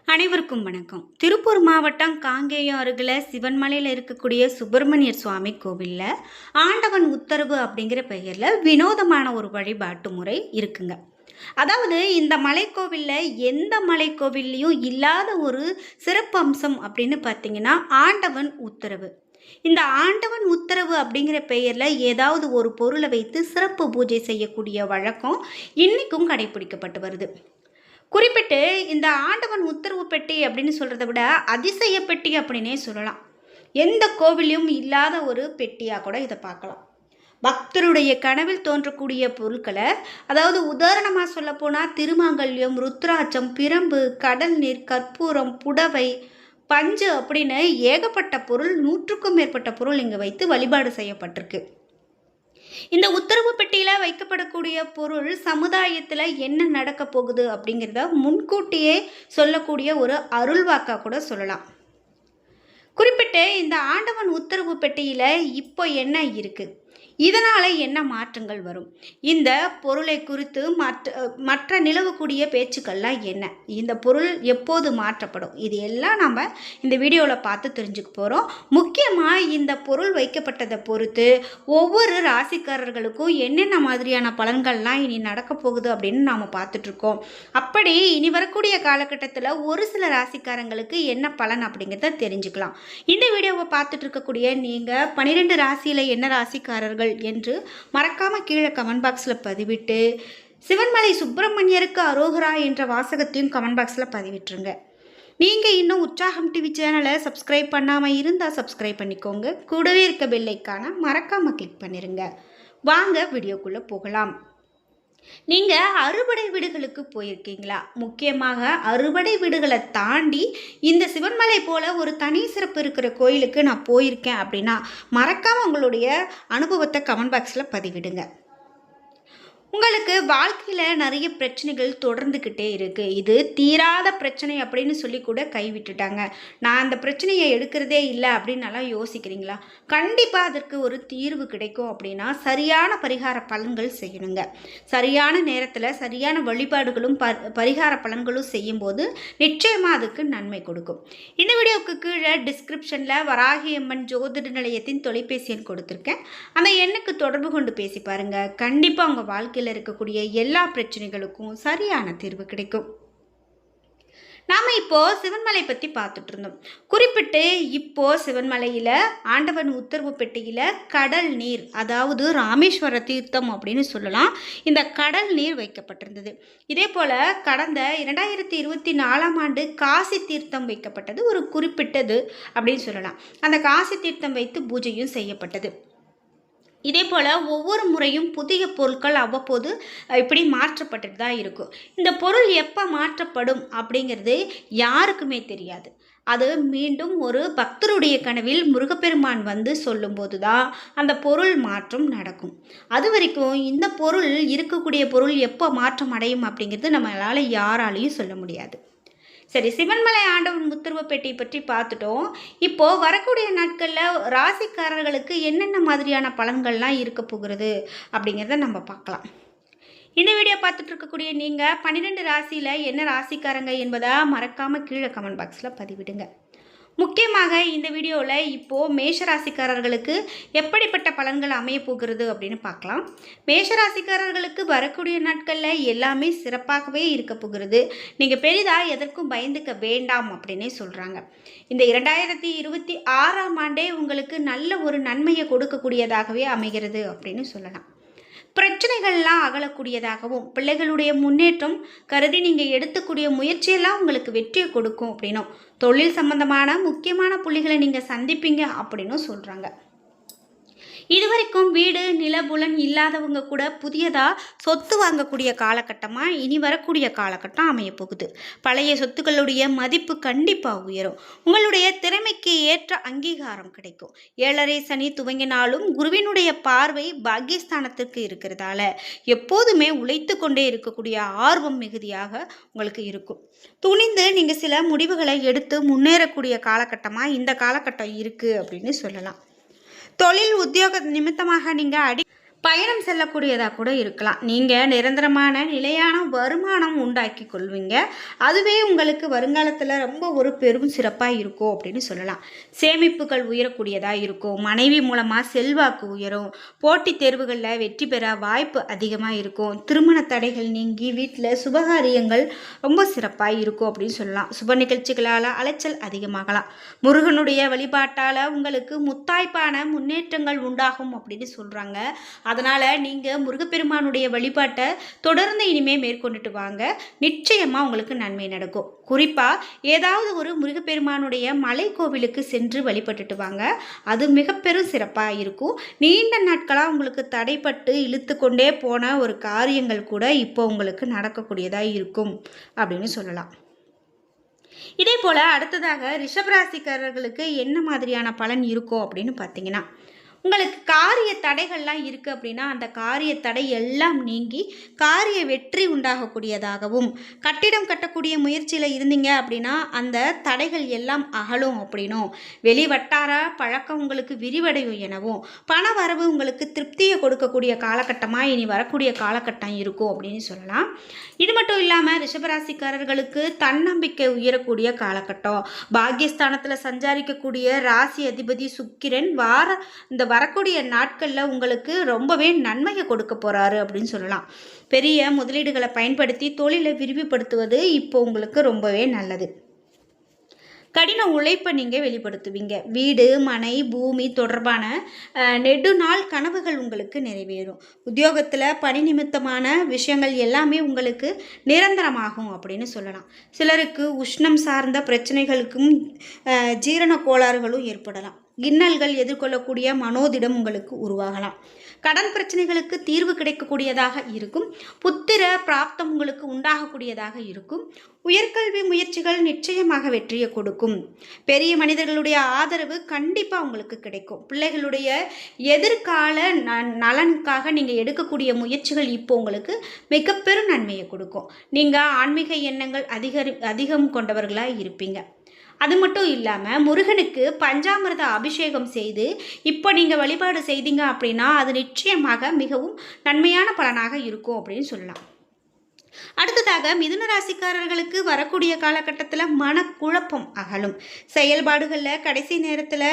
அனைவருக்கும் வணக்கம். திருப்பூர் மாவட்டம் காங்கேயம் அருகில் சிவன்மலையில் இருக்கக்கூடிய சுப்பிரமணியர் சுவாமி கோவிலில் ஆண்டவன் உத்தரவு அப்படிங்கிற பெயரில் வினோதமான ஒரு வழிபாட்டு முறை இருக்குங்க. அதாவது இந்த மலைக்கோவிலில் எந்த மலைக்கோவில்லையும் இல்லாத ஒரு சிறப்பு அம்சம் அப்படின்னு பார்த்தீங்கன்னா ஆண்டவன் உத்தரவு. இந்த ஆண்டவன் உத்தரவு அப்படிங்கிற பெயரில் ஏதாவது ஒரு பொருளை வைத்து சிறப்பு பூஜை செய்யக்கூடிய வழக்கம் இன்னைக்கும் கடைபிடிக்கப்பட்டு வருது. குறிப்பிட்டு இந்த ஆண்டவன் உத்தரவு பெட்டி அப்படின்னு சொல்கிறத விட அதிசய பெட்டி அப்படின்னே சொல்லலாம். எந்த கோவிலையும் இல்லாத ஒரு பெட்டியாக கூட இதை பார்க்கலாம். பக்தருடைய கனவில் தோன்றக்கூடிய பொருட்களை, அதாவது உதாரணமாக சொல்லப்போனால் திருமாங்கல்யம், ருத்ராட்சம், பிரம்பு, கடல் நீர், கற்பூரம், புடவை, பஞ்சு அப்படின்னு ஏகப்பட்ட பொருள், 100க்கும் மேற்பட்ட பொருள் இங்கே வைத்து வழிபாடு செய்யப்பட்டிருக்கு. இந்த உத்தரவு பெட்டியில் வைக்கப்படக்கூடிய பொருள் சமுதாயத்தில் என்ன நடக்க போகுது அப்படிங்கிறத முன்கூட்டியே சொல்லக்கூடிய ஒரு அருள்வாக்கா கூட சொல்லலாம். குறிப்பிட்டு இந்த ஆண்டவன் உத்தரவு பெட்டியில் இப்போ என்ன இருக்குது, இதனால் என்ன மாற்றங்கள் வரும், இந்த பொருளை குறித்து மற்ற நிலவக்கூடிய பேச்சுக்கள்லாம் என்ன, இந்த பொருள் எப்போது மாற்றப்படும், இது எல்லாம் நம்ம இந்த வீடியோவில் பார்த்து தெரிஞ்சுக்க போகிறோம். முக்கியமாக இந்த பொருள் வைக்கப்பட்டதை பொறுத்து ஒவ்வொரு ராசிக்காரர்களுக்கும் என்னென்ன மாதிரியான பலன்கள்லாம் இனி நடக்க போகுது அப்படின்னு நாம் பார்த்துட்ருக்கோம். அப்படி இனி வரக்கூடிய காலகட்டத்தில் ஒரு சில ராசிக்காரங்களுக்கு என்ன பலன் அப்படிங்கிறத தெரிஞ்சுக்கலாம். இந்த வீடியோவை பார்த்துட்டு இருக்கக்கூடிய நீங்கள் 12 ராசியில் என்ன ராசிக்காரர்கள் என்று மறக்காம கீழே கமெண்ட் பாக்ஸில் பதிவிட்டு சிவன்மலை சுப்பிரமணியருக்கு அரோகரா என்ற வாசகத்தையும் கமெண்ட் பாக்ஸில் பதிவிட்டுருங்க. நீங்கள் இன்னும் உற்சாகம் டிவி சேனலை சப்ஸ்கிரைப் பண்ணாமல் இருந்தால் சப்ஸ்கிரைப் பண்ணிக்கோங்க. கூடவே இருக்க பெல் ஐக்கானை மறக்காமல் கிளிக் பண்ணிடுங்க. வாங்க வீடியோக்குள்ளே போகலாம். நீங்கள் அறுபடை வீடுகளுக்கு போயிருக்கீங்களா? முக்கியமாக அறுபடை வீடுகளை தாண்டி இந்த சிவன்மலை போல் ஒரு தனி சிறப்பு இருக்கிற கோயிலுக்கு நான் போயிருக்கேன் அப்படின்னா மறக்காமல் உங்களுடைய அனுபவத்தை கமெண்ட் பாக்ஸில் பதிவிடுங்க. உங்களுக்கு வாழ்க்கையில் நிறைய பிரச்சனைகள் தொடர்ந்துக்கிட்டே இருக்குது, இது தீராத பிரச்சனை அப்படின்னு சொல்லி கூட கைவிட்டுட்டாங்க, நான் அந்த பிரச்சனையை எடுக்கிறதே இல்லை அப்படின்னாலாம் யோசிக்கிறீங்களா? கண்டிப்பாக அதற்கு ஒரு தீர்வு கிடைக்கும் அப்படின்னா சரியான பரிகார பலன்கள் செய்யணுங்க. சரியான நேரத்தில் சரியான வழிபாடுகளும் பரிகார பலன்களும் செய்யும்போது நிச்சயமாக அதுக்கு நன்மை கொடுக்கும். இந்த வீடியோவுக்கு கீழே டிஸ்கிரிப்ஷனில் வராகியம்மன் ஜோதிட நிலையத்தின் தொலைபேசி எண் கொடுத்துருக்கேன். அந்த எண்ணுக்கு தொடர்பு கொண்டு பேசி பாருங்கள். கண்டிப்பாக உங்கள் வாழ்க்கை இருக்கக்கூடிய எல்லா பிரச்சனைகளுக்கும் சரியான தீர்வு கிடைக்கும். நாம இப்போ சிவன்மலை பற்றி பார்த்துட்டு இருந்தோம். குறிப்பிட்டு இப்போ சிவன்மலையில் ஆண்டவன் உத்தரவு பெட்டியில் கடல் நீர், அதாவது ராமேஸ்வர தீர்த்தம் அப்படின்னு சொல்லலாம், இந்த கடல் நீர் வைக்கப்பட்டிருந்தது. இதே போல் கடந்த 2024ஆம் ஆண்டு காசி தீர்த்தம் வைக்கப்பட்டது ஒரு குறிப்பிட்டது அப்படின்னு சொல்லலாம். அந்த காசி தீர்த்தம் வைத்து பூஜையும் செய்யப்பட்டது. இதே போல் ஒவ்வொரு முறையும் புதிய பொருட்கள் அவ்வப்போது இப்படி மாற்றப்பட்டுட்டு தான் இருக்கும். இந்த பொருள் எப்போ மாற்றப்படும் அப்படிங்கிறது யாருக்குமே தெரியாது. அது மீண்டும் ஒரு பக்தருடைய கனவில் முருகப்பெருமான் வந்து சொல்லும்போது தான் அந்த பொருள் மாற்றம் நடக்கும். அது வரைக்கும் இந்த பொருள் இருக்கக்கூடிய பொருள் எப்போ மாற்றம் அடையும் அப்படிங்கிறது நம்மளால் யாராலையும் சொல்ல முடியாது. சரி, சிவன்மலை ஆண்டவன் உத்தரவு பெட்டி பற்றி பார்த்துட்டோம். இப்போது வரக்கூடிய நாட்களில் ராசிக்காரர்களுக்கு என்னென்ன மாதிரியான பலன்கள்லாம் இருக்க போகிறது அப்படிங்கிறத நம்ம பார்க்கலாம். இந்த வீடியோ பார்த்துட்டு இருக்கக்கூடிய நீங்கள் 12 ராசியில் என்ன ராசிக்காரங்க என்பதை மறக்காமல் கீழே கமெண்ட் பாக்ஸில் பதிவிடுங்க. முக்கியமாக இந்த வீடியோவில் இப்போது மேஷராசிக்காரர்களுக்கு எப்படிப்பட்ட பலன்கள் அமைய போகிறது அப்படின்னு பார்க்கலாம். மேஷராசிக்காரர்களுக்கு வரக்கூடிய நாட்களில் எல்லாமே சிறப்பாகவே இருக்க போகிறது. நீங்கள் பெரிதாக எதற்கும் பயந்துக்க வேண்டாம் அப்படின்னே சொல்கிறாங்க. இந்த 2026ஆம் ஆண்டே உங்களுக்கு நல்ல ஒரு நன்மையை கொடுக்கக்கூடியதாகவே அமைகிறது அப்படின்னு சொல்லலாம். பிரச்சனைகள்லாம் அகலக்கூடியதாகவும் பிள்ளைகளுடைய முன்னேற்றம் கருதி நீங்கள் எடுத்துக்கூடிய முயற்சியெல்லாம் உங்களுக்கு வெற்றியை கொடுக்கும் அப்படின்னும், தொழில் சம்பந்தமான முக்கியமான புள்ளிகளை நீங்கள் சந்திப்பீங்க அப்படின்னும் சொல்கிறாங்க. இதுவரைக்கும் வீடு நிலபுலன் இல்லாதவங்க கூட புதியதாக சொத்து வாங்கக்கூடிய காலகட்டமாக இனி வரக்கூடிய காலகட்டம் அமைய போகுது. பழைய சொத்துக்களுடைய மதிப்பு கண்டிப்பாக உயரும். உங்களுடைய திறமைக்கு ஏற்ற அங்கீகாரம் கிடைக்கும். 7.5 சனி துவங்கினாலும் குருவினுடைய பார்வை பாக்கியஸ்தானத்திற்கு இருக்கிறதால எப்போதுமே உழைத்து கொண்டே இருக்கக்கூடிய ஆர்வம் மிகுதியாக உங்களுக்கு இருக்கும். துணிந்து நீங்கள் சில முடிவுகளை எடுத்து முன்னேறக்கூடிய காலகட்டமாக இந்த காலகட்டம் இருக்குது அப்படின்னு சொல்லலாம். தொழில் உத்தியோக நிமித்தமாக நீங்கள் பயணம் செல்லக்கூடியதாக கூட இருக்கலாம். நீங்கள் நிரந்தரமான நிலையான வருமானம் உண்டாக்கி கொள்வீங்க. அதுவே உங்களுக்கு வருங்காலத்தில் ரொம்ப ஒரு பெரும் சிறப்பாக இருக்கும் அப்படின்னு சொல்லலாம். சேமிப்புகள் உயரக்கூடியதாக இருக்கும். மனைவி மூலமாக செல்வாக்கு உயரும். போட்டித் தேர்வுகளில் வெற்றி பெற வாய்ப்பு அதிகமாக இருக்கும். திருமண தடைகள் நீங்கி வீட்டில் சுபகாரியங்கள் ரொம்ப சிறப்பாக இருக்கும் அப்படின்னு சொல்லலாம். சுப நிகழ்ச்சிகளால் அலைச்சல் அதிகமாகலாம். முருகனுடைய வழிபாட்டால் உங்களுக்கு முத்தாய்ப்பான முன்னேற்றங்கள் உண்டாகும் அப்படின்னு சொல்கிறாங்க. அதனால் நீங்கள் முருகப்பெருமானுடைய வழிபாட்டை தொடர்ந்து இனிமேல் மேற்கொண்டுட்டு வாங்க. நிச்சயமாக உங்களுக்கு நன்மை நடக்கும். குறிப்பாக ஏதாவது ஒரு முருகப்பெருமானுடைய மலை கோவிலுக்கு சென்று வழிபட்டுட்டு வாங்க. அது மிக பெரும் சிறப்பாக இருக்கும். நீண்ட நாட்களாக உங்களுக்கு தடைப்பட்டு இழுத்து கொண்டே போன ஒரு காரியங்கள் கூட இப்போ உங்களுக்கு நடக்கக்கூடியதாக இருக்கும் அப்படின்னு சொல்லலாம். இதே போல் அடுத்ததாக ரிஷபராசிக்காரர்களுக்கு என்ன மாதிரியான பலன் இருக்கும் அப்படின்னு பார்த்தீங்கன்னா, உங்களுக்கு காரிய தடைகள்லாம் இருக்குது அப்படின்னா அந்த காரிய தடை எல்லாம் நீங்கி காரிய வெற்றி உண்டாகக்கூடியதாகவும், கட்டிடம் கட்டக்கூடிய முயற்சியில் இருந்தீங்க அப்படின்னா அந்த தடைகள் எல்லாம் அகலும் அப்படின்னும், வெளி வட்டார பழக்கம் உங்களுக்கு விரிவடையும் எனவும், பண வரவு உங்களுக்கு திருப்தியை கொடுக்கக்கூடிய காலகட்டமாக இனி வரக்கூடிய காலகட்டம் இருக்கும் அப்படின்னு சொல்லலாம். இது மட்டும் இல்லாமல் ரிஷபராசிக்காரர்களுக்கு தன்னம்பிக்கை உயரக்கூடிய காலகட்டம். பாக்கியஸ்தானத்தில் சஞ்சாரிக்கக்கூடிய ராசி அதிபதி சுக்கிரன் இந்த வரக்கூடிய நாட்களில் உங்களுக்கு ரொம்பவே நன்மையை கொடுக்க போகிறாரு அப்படின்னு சொல்லலாம். பெரிய முதலீடுகளை பயன்படுத்தி தொழிலை விரிவுபடுத்துவது இப்போ உங்களுக்கு ரொம்பவே நல்லது. கடின உழைப்பை நீங்கள் வெளிப்படுத்துவீங்க. வீடு, மனை, பூமி தொடர்பான நெடுநாள் கனவுகள் உங்களுக்கு நிறைவேறும். உத்தியோகத்தில் பணி நிமித்தமான விஷயங்கள் எல்லாமே உங்களுக்கு நிரந்தரமாகும் அப்படின்னு சொல்லலாம். சிலருக்கு உஷ்ணம் சார்ந்த பிரச்சனைகளுக்கும் ஜீரண கோளாறுகளும் ஏற்படலாம். இன்னல்கள் எதிர்கொள்ளக்கூடிய மனோதிடம் உங்களுக்கு உருவாகலாம். கடன் பிரச்சனைகளுக்கு தீர்வு கிடைக்கக்கூடியதாக இருக்கும். புத்திர பிராப்தம் உங்களுக்கு உண்டாகக்கூடியதாக இருக்கும். உயர்கல்வி முயற்சிகள் நிச்சயமாக வெற்றியை கொடுக்கும். பெரிய மனிதர்களுடைய ஆதரவு கண்டிப்பாக உங்களுக்கு கிடைக்கும். பிள்ளைகளுடைய எதிர்கால நலனுக்காக நீங்கள் எடுக்கக்கூடிய முயற்சிகள் இப்போ உங்களுக்கு மிக பெரும் நன்மையை கொடுக்கும். நீங்கள் ஆன்மீக எண்ணங்கள் அதிகம் கொண்டவர்களாக இருப்பீங்க. அது மட்டும் இல்லாமல் முருகனுக்கு பஞ்சாமிர்த அபிஷேகம் செய்து இப்போ நீங்கள் வழிபாடு செய்தீங்க அப்படின்னா அது நிச்சயமாக மிகவும் நன்மையான பலனாக இருக்கும் அப்படின்னு சொல்லலாம். அடுத்ததாக மிதுன ராசிக்காரர்களுக்கு வரக்கூடிய காலகட்டத்தில் மனக்குழப்பம் அகலும். செயல்பாடுகளில் கடைசி நேரத்தில்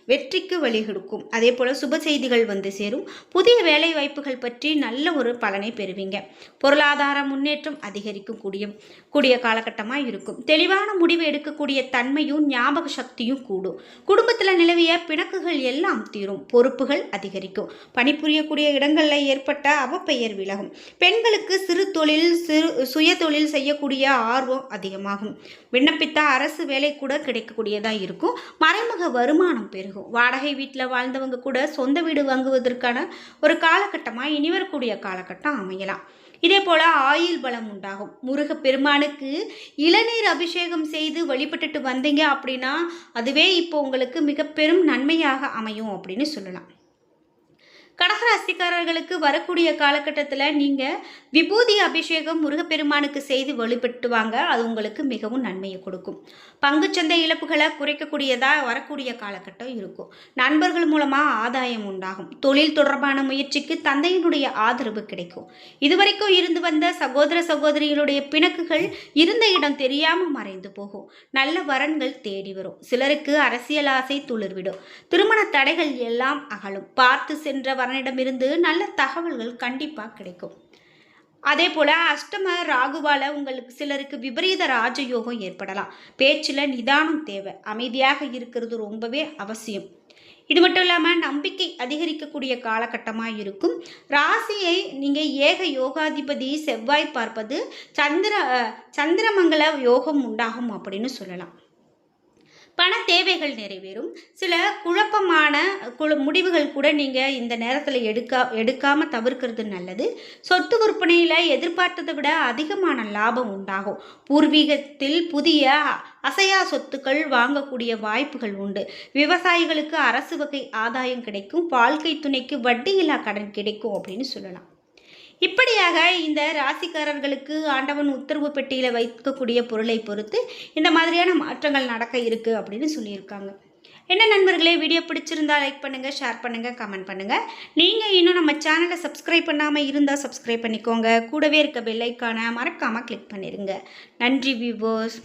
வெற்றிக்கு வழிகொடுக்கும். அதே போல் சுப செய்திகள் வந்து சேரும். புதிய வேலை வாய்ப்புகள் பற்றி நல்ல ஒரு பலனை பெறுவீங்க. பொருளாதார முன்னேற்றம் அதிகரிக்கும் கூடிய காலகட்டமாக இருக்கும். தெளிவான முடிவு எடுக்கக்கூடிய தன்மையும் ஞாபக சக்தியும் கூடும். குடும்பத்தில் நிலவிய பிணக்குகள் எல்லாம் தீரும். பொறுப்புகள் அதிகரிக்கும். பணிபுரியக்கூடிய இடங்களில் ஏற்பட்ட அவப்பெயர் விலகும். பெண்களுக்கு சிறு சுய தொழில் செய்யக்கூடிய ஆர்வம் அதிகமாகும். விண்ணப்பித்த அரசு வேலை கூட கிடைக்கக்கூடியதாக இருக்கும். மறைமுக வருமானம் பெருகும். வாடகை வீட்டில் வாழ்ந்தவங்க கூட சொந்த வீடு வாங்குவதற்கான ஒரு காலகட்டமாக இனி வரக்கூடிய காலகட்டம் அமையலாம். இதே போல ஆயுள் பலம் உண்டாகும். முருக பெருமானுக்கு இளநீர் அபிஷேகம் செய்து வழிபட்டுட்டு வந்தீங்க அப்படின்னா அதுவே இப்போ உங்களுக்கு மிக பெரும் நன்மையாக அமையும் அப்படின்னு சொல்லலாம். கடகராசிக்காரர்களுக்கு வரக்கூடிய காலகட்டத்தில் நீங்கள் விபூதி அபிஷேகம் முருகப்பெருமானுக்கு செய்து வழிபட்டு வாங்க. அது உங்களுக்கு மிகவும் நன்மையை கொடுக்கும். பங்குச்சந்தை இழப்புகளை குறைக்கக்கூடியதாக வரக்கூடிய காலகட்டம் இருக்கும். நண்பர்கள் மூலமாக ஆதாயம் உண்டாகும். தொழில் தொடர்பான முயற்சிக்கு தந்தையினுடைய ஆதரவு கிடைக்கும். இதுவரைக்கும் இருந்து வந்த சகோதர சகோதரிகளுடைய பிணக்குகள் இருந்த இடம் தெரியாமல் மறைந்து போகும். நல்ல வரன்கள் தேடி வரும். சிலருக்கு அரசியல் ஆசை துளிர்விடும். திருமண தடைகள் எல்லாம் அகலும். பார்த்து சென்ற வரனிடமிருந்து நல்ல தகவல்கள் கண்டிப்பாக கிடைக்கும். அதே போல் அஷ்டம ராகுவால உங்களுக்கு சிலருக்கு விபரீத ராஜயோகம் ஏற்படலாம். பேச்சில் நிதானம் தேவை. அமைதியாக இருக்கிறது ரொம்பவே அவசியம். இது மட்டும் இல்லாமல் நம்பிக்கை அதிகரிக்கக்கூடிய காலகட்டமாக இருக்கும். ராசியை நீங்கள் ஏக யோகாதிபதி செவ்வாய் பார்ப்பது சந்திரமங்கல யோகம் உண்டாகும் அப்படின்னு சொல்லலாம். பண தேவைகள் நிறைவேறும். சில குழப்பமான முடிவுகள் கூட நீங்கள் இந்த நேரத்தில் எடுக்காமல் தவிர்க்கிறது நல்லது. சொத்து விற்பனையில் எதிர்பார்த்ததை விட அதிகமான லாபம் உண்டாகும். பூர்வீகத்தில் புதிய அசையா சொத்துக்கள் வாங்கக்கூடிய வாய்ப்புகள் உண்டு. விவசாயிகளுக்கு அரசு வகை ஆதாயம் கிடைக்கும். வாழ்க்கை துணைக்கு வட்டியில்லா கடன் கிடைக்கும் அப்படின்னு சொல்லலாம். இப்படியாக இந்த ராசிக்காரர்களுக்கு ஆண்டவன் உத்தரவு பெட்டியில் வைக்கக்கூடிய பொருளை பொறுத்து இந்த மாதிரியான மாற்றங்கள் நடக்க இருக்குது அப்படின்னு சொல்லியிருக்காங்க. என்ன நண்பர்களே, வீடியோ பிடிச்சிருந்தா லைக் பண்ணுங்கள், ஷேர் பண்ணுங்கள், கமெண்ட் பண்ணுங்கள். நீங்கள் இன்னும் நம்ம சேனலை சப்ஸ்கிரைப் பண்ணாமல் இருந்தால் சப்ஸ்கிரைப் பண்ணிக்கோங்க. கூடவே இருக்க பெல் ஐக்கானை மறக்காமல் கிளிக் பண்ணிடுங்க. நன்றி வியூவர்ஸ்.